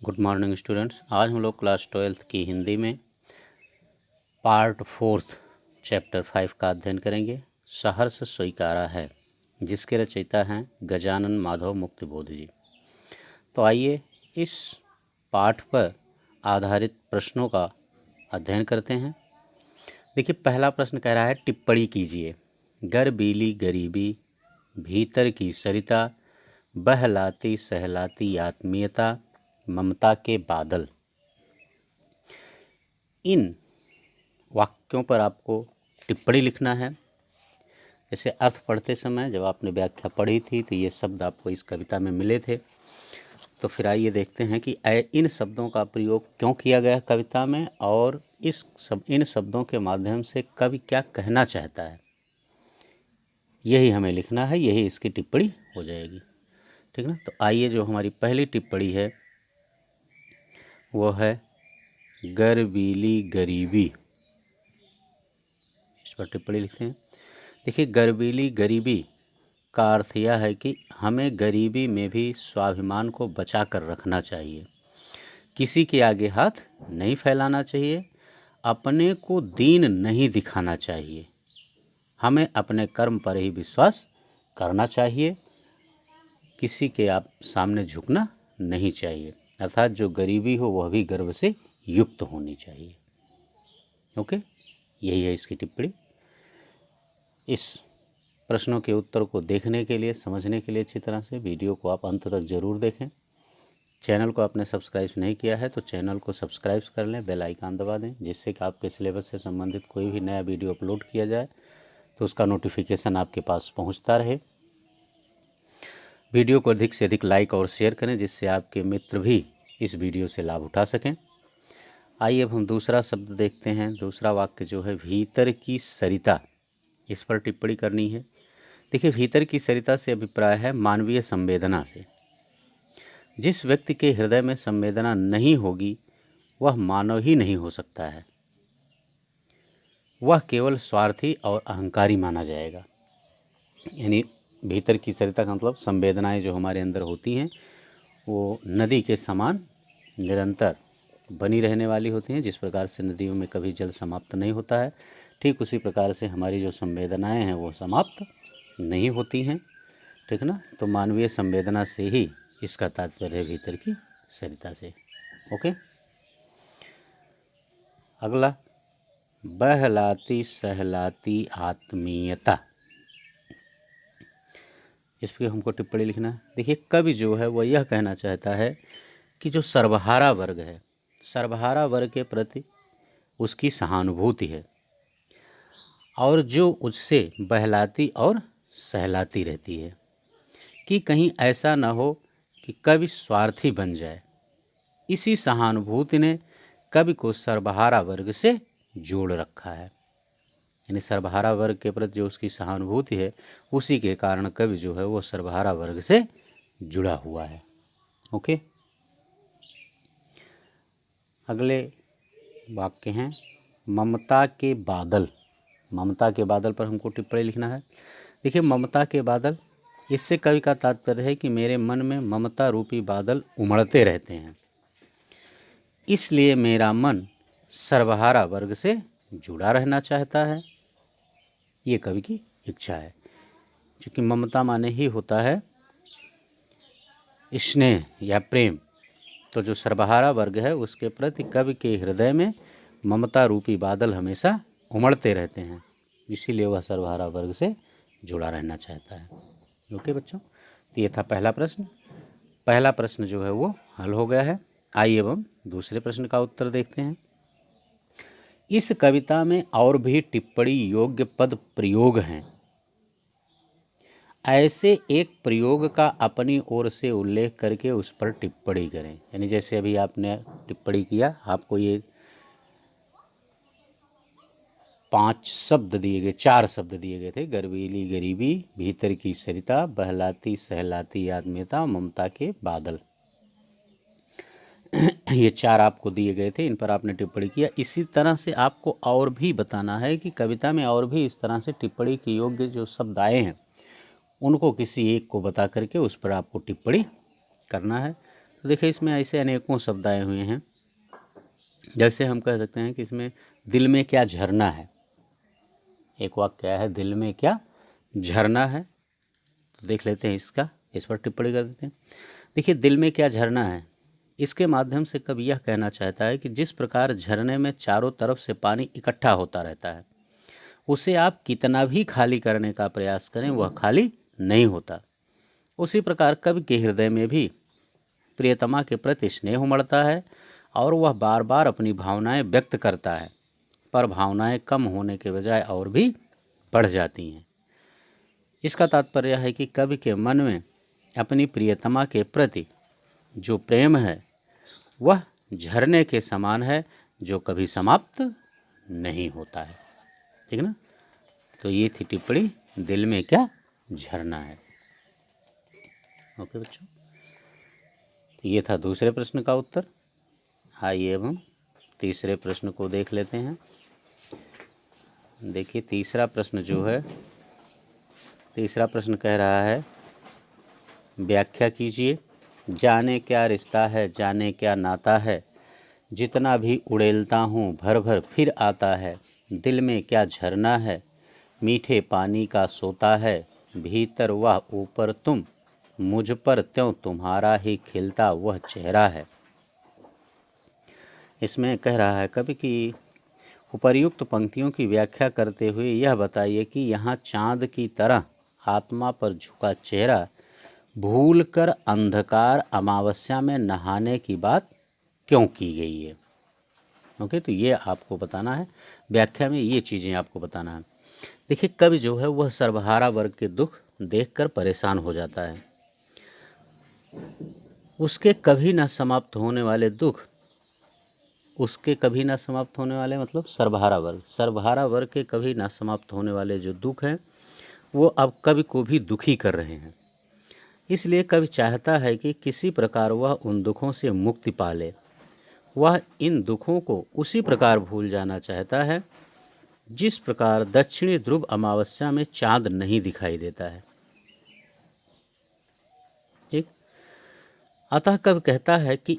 Good morning students. आज हम लोग क्लास 12th की हिंदी में पार्ट 4 चैप्टर 5 का अध्ययन करेंगे। सहर्ष स्वीकारा है, जिसके रचयिता हैं गजानन माधव मुक्तिबोध जी। तो आइए इस पाठ पर आधारित प्रश्नों का अध्ययन करते हैं। देखिए, पहला प्रश्न कह रहा है टिप्पणी कीजिए। गर्बीली गरीबी, भीतर की सरिता, बहलाती सहलाती आत्मीयता, ममता के बादल। इन वाक्यों पर आपको टिप्पणी लिखना है। जैसे अर्थ पढ़ते समय जब आपने व्याख्या पढ़ी थी तो ये शब्द आपको इस कविता में मिले थे। तो फिर आइए देखते हैं कि इन शब्दों का प्रयोग क्यों किया गया कविता में और इन शब्दों के माध्यम से कवि क्या कहना चाहता है, यही हमें लिखना है। यही इसकी टिप्पणी हो जाएगी, ठीक ना। तो आइए, जो हमारी पहली टिप्पणी है वो है गर्बीली गरीबी। इस पर टिप्पणी लिखते हैं। देखिए, गर्बीली गरीबी का अर्थ यह है कि हमें गरीबी में भी स्वाभिमान को बचा कर रखना चाहिए। किसी के आगे हाथ नहीं फैलाना चाहिए, अपने को दीन नहीं दिखाना चाहिए। हमें अपने कर्म पर ही विश्वास करना चाहिए, किसी के आप सामने झुकना नहीं चाहिए। अर्थात जो गरीबी हो वह भी गर्व से युक्त होनी चाहिए। ओके, यही है इसकी टिप्पणी। इस प्रश्नों के उत्तर को देखने के लिए, समझने के लिए अच्छी तरह से वीडियो को आप अंत तक ज़रूर देखें। चैनल को आपने सब्सक्राइब नहीं किया है तो चैनल को सब्सक्राइब कर लें, बेल आइकन दबा दें, जिससे कि आपके सिलेबस से संबंधित कोई भी नया वीडियो अपलोड किया जाए तो उसका नोटिफिकेशन आपके पास पहुंचता रहे। वीडियो को अधिक से अधिक लाइक और शेयर करें, जिससे आपके मित्र भी इस वीडियो से लाभ उठा सकें। आइए अब हम दूसरा शब्द देखते हैं। दूसरा वाक्य जो है भीतर की सरिता, इस पर टिप्पणी करनी है। देखिए, भीतर की सरिता से अभिप्राय है मानवीय संवेदना से। जिस व्यक्ति के हृदय में संवेदना नहीं होगी वह मानव ही नहीं हो सकता है। वह केवल स्वार्थी और अहंकारी माना जाएगा। यानी भीतर की सरिता का मतलब संवेदनाएं जो हमारे अंदर होती हैं वो नदी के समान निरंतर बनी रहने वाली होती हैं। जिस प्रकार से नदियों में कभी जल समाप्त नहीं होता है, ठीक उसी प्रकार से हमारी जो संवेदनाएं हैं वो समाप्त नहीं होती हैं, ठीक ना। तो मानवीय संवेदना से ही इसका तात्पर्य है भीतर की सरिता से। ओके, अगला बहलाती सहलाती आत्मीयता, इस पर हमको टिप्पणी लिखना है। देखिए, कवि जो है वह यह कहना चाहता है कि जो सर्वहारा वर्ग है, सर्वहारा वर्ग के प्रति उसकी सहानुभूति है और जो उससे बहलाती और सहलाती रहती है कि कहीं ऐसा न हो कि कवि स्वार्थी बन जाए। इसी सहानुभूति ने कवि को सर्वहारा वर्ग से जोड़ रखा है। यानी सर्वहारा वर्ग के प्रति जो उसकी सहानुभूति है, उसी के कारण कवि जो है वो सर्वहारा वर्ग से जुड़ा हुआ है। ओके, अगले वाक्य हैं ममता के बादल। ममता के बादल पर हमको टिप्पणी लिखना है। देखिए, ममता के बादल, इससे कवि का तात्पर्य है कि मेरे मन में ममता रूपी बादल उमड़ते रहते हैं, इसलिए मेरा मन सर्वहारा वर्ग से जुड़ा रहना चाहता है। ये कवि की इच्छा है, क्योंकि ममता माने ही होता है स्नेह या प्रेम। तो जो सर्वहारा वर्ग है उसके प्रति कवि के हृदय में ममता रूपी बादल हमेशा उमड़ते रहते हैं, इसीलिए वह सर्वहारा वर्ग से जुड़ा रहना चाहता है। ओके बच्चों, तो ये था पहला प्रश्न। पहला प्रश्न जो है वो हल हो गया है। आइए अब हम दूसरे प्रश्न का उत्तर देखते हैं। इस कविता में और भी टिप्पणी योग्य पद प्रयोग हैं। ऐसे एक प्रयोग का अपनी ओर से उल्लेख करके उस पर टिप्पणी करें। यानी जैसे अभी आपने टिप्पणी किया, आपको ये 5 शब्द दिए गए, 4 शब्द दिए गए थे, गर्बीली गरीबी, भीतर की सरिता, बहलाती सहलाती आत्मीयता, ममता के बादल। ये 4 आपको दिए गए थे, इन पर आपने टिप्पणी किया। इसी तरह से आपको और भी बताना है कि कविता में और भी इस तरह से टिप्पणी के योग्य जो शब्द आए हैं उनको किसी एक को बता करके उस पर आपको टिप्पणी करना है। तो देखिए इसमें ऐसे अनेकों शब्द आए हुए हैं। जैसे हम कह सकते हैं कि इसमें दिल में क्या झरना है, एक वाक्य क्या है, दिल में क्या झरना है। तो देख लेते हैं इसका, इस पर टिप्पणी कर देते हैं। देखिए दिल में क्या झरना है, इसके माध्यम से कवि यह कहना चाहता है कि जिस प्रकार झरने में चारों तरफ से पानी इकट्ठा होता रहता है, उसे आप कितना भी खाली करने का प्रयास करें वह खाली नहीं होता। उसी प्रकार कवि के हृदय में भी प्रियतमा के प्रति स्नेह उमड़ता है और वह बार बार अपनी भावनाएं व्यक्त करता है, पर भावनाएं कम होने के बजाय और भी बढ़ जाती हैं। इसका तात्पर्य है कि कवि के मन में अपनी प्रियतमा के प्रति जो प्रेम है वह झरने के समान है, जो कभी समाप्त नहीं होता है। ठीक ना। तो ये थी टिप्पणी, दिल में क्या झरना है। ओके बच्चों, तो ये था दूसरे प्रश्न का उत्तर। आइए अब हम तीसरे प्रश्न को देख लेते हैं। देखिए तीसरा प्रश्न जो है, तीसरा प्रश्न कह रहा है, व्याख्या कीजिए। जाने क्या रिश्ता है, जाने क्या नाता है, जितना भी उड़ेलता हूँ भर भर फिर आता है। दिल में क्या झरना है, मीठे पानी का सोता है। भीतर वह ऊपर तुम, मुझ पर त्यों तुम्हारा ही खिलता वह चेहरा है। इसमें कह रहा है कवि कि उपर्युक्त पंक्तियों की व्याख्या करते हुए यह बताइए कि यहाँ चाँद की तरह आत्मा पर झुका चेहरा भूलकर अंधकार अमावस्या में नहाने की बात क्यों की गई है। ओके, तो ये आपको बताना है, व्याख्या में ये चीज़ें आपको बताना है। देखिए कवि जो है वह सर्वहारा वर्ग के दुख देखकर परेशान हो जाता है। उसके कभी न समाप्त होने वाले दुख, उसके कभी ना समाप्त होने वाले मतलब सर्वहारा वर्ग के कभी ना समाप्त होने वाले जो दुख हैं वो अब कवि को भी दुखी कर रहे हैं। इसलिए कवि चाहता है कि किसी प्रकार वह उन दुखों से मुक्ति पा ले। वह इन दुखों को उसी प्रकार भूल जाना चाहता है जिस प्रकार दक्षिणी ध्रुव अमावस्या में चांद नहीं दिखाई देता है। ठीक, अतः कवि कहता है कि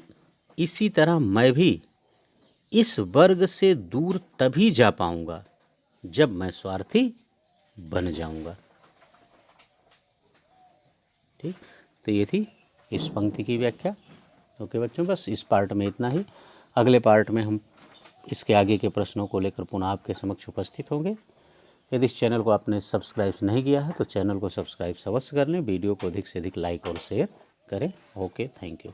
इसी तरह मैं भी इस वर्ग से दूर तभी जा पाऊंगा जब मैं स्वार्थी बन जाऊंगा। ठीक, तो ये थी इस पंक्ति की व्याख्या। ओके बच्चों, बस इस पार्ट में इतना ही। अगले पार्ट में हम इसके आगे के प्रश्नों को लेकर पुनः आपके समक्ष उपस्थित होंगे। यदि इस चैनल को आपने सब्सक्राइब नहीं किया है तो चैनल को सब्सक्राइब अवश्य कर लें। वीडियो को अधिक से अधिक लाइक और शेयर करें। Okay, thank you.